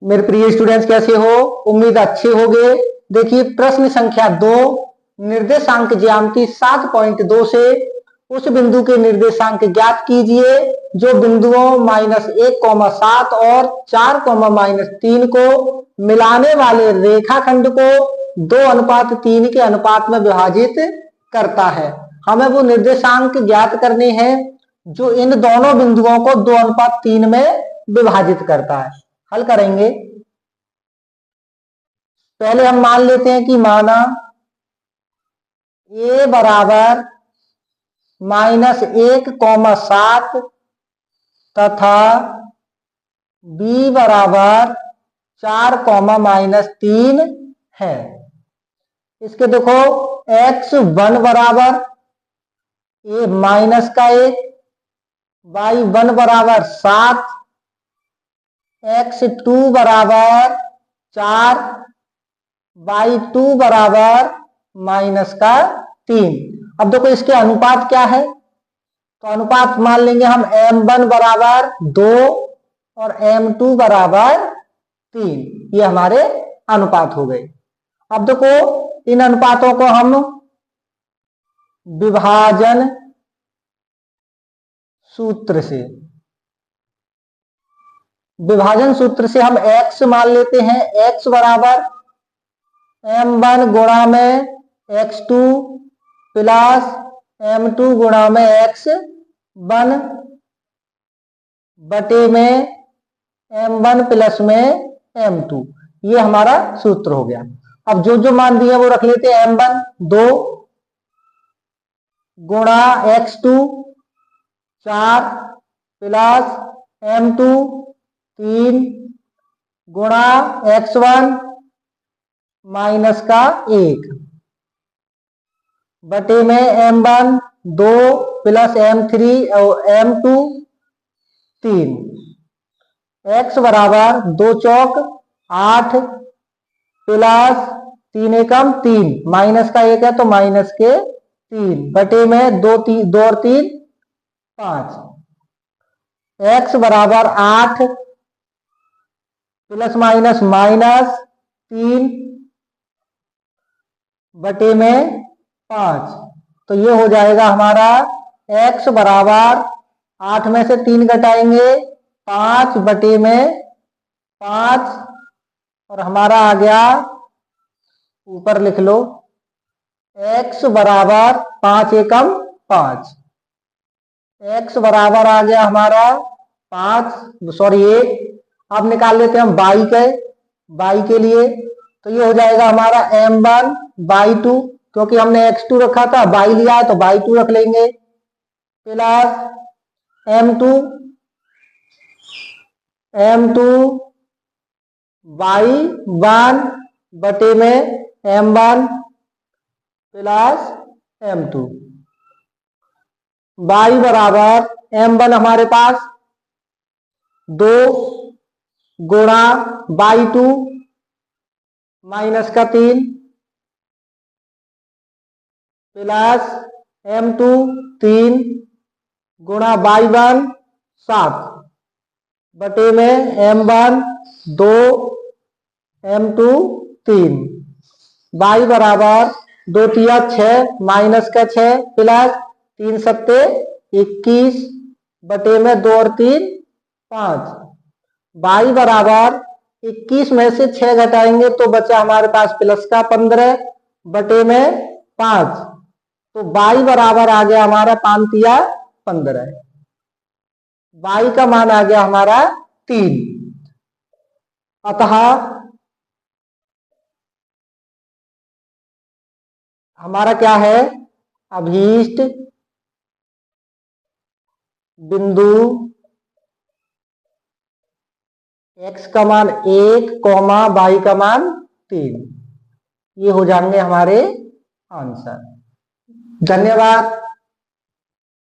मेरे प्रिय स्टूडेंट्स, कैसे हो? उम्मीद अच्छे होंगे। देखिए प्रश्न संख्या 2, निर्देशांक ज्यामिति 7.2 से उस बिंदु के निर्देशांक ज्ञात कीजिए जो बिंदुओं -1,7 और 4,-3 को मिलाने वाले रेखाखंड को 2:3 के अनुपात में विभाजित करता है। हमें वो निर्देशांक ज्ञात करने हैं जो इन दोनों बिंदुओं को 2:3 में विभाजित करता है। हल करेंगे। पहले हम मान लेते हैं कि माना a बराबर -1,7 तथा b बराबर 4,-3 है। इसके देखो x1 बराबर a माइनस का 1, y1 बराबर 7, x2 बराबर 4, y2 बराबर -3। अब देखो इसके अनुपात क्या है, तो अनुपात मान लेंगे हम m1 बराबर 2 और m2 बराबर 3। ये हमारे अनुपात हो गए। अब देखो इन अनुपातों को हम विभाजन सूत्र से हम x मान लेते हैं। x बराबर m1 गुणा में x2 प्लस m2 गुणा में x1 बटे में m1 प्लस में m2। ये हमारा सूत्र हो गया। अब जो जो मान दिए वो रख लेते हैं। m1 2 गुणा x2 4 प्लस m2 3 गुणा x1 माइनस का 1 बटे में m1 2 प्लस m3 और m2 3। x बराबर 2 चौक 8 प्लस 3 एकम 3 माइनस का 1 है तो माइनस के 3 बटे में 2 और 3 5। x बराबर 8 प्लस माइनस -3 बटे में 5। तो ये हो जाएगा हमारा x बराबर 8 में से 3 घटाएंगे 5 बटे में 5 और हमारा आ गया, ऊपर लिख लो, x बराबर 5 एकम 5। x बराबर आ गया हमारा 1। अब निकाल लेते हैं हम y के लिए। तो ये हो जाएगा हमारा m1 y2, क्योंकि हमने x2 रखा था, y लिया है तो y2 रख लेंगे, प्लस m2 y1 बटे में m1 प्लस m2। y बराबर m1 हमारे पास 2 गुणा y2 माइनस का 3 प्लस m2 3 गुणा y1 7 बटे में m1 2 m2 3। y बराबर 2 तिया 6 माइनस का 6 प्लस 3 सत्ते 21 बटे में 2 और 3 5। y बराबर 21 में से 6 घटाएंगे तो बचा हमारे पास प्लस का 15 बटे में 5। तो y बराबर आ गया हमारा 5 तिया 15। y का मान आ गया हमारा 3। अतः हमारा क्या है, अभीष्ट बिंदु x का मान 1, y का मान 3। ये हो जाएंगे हमारे आंसर। धन्यवाद।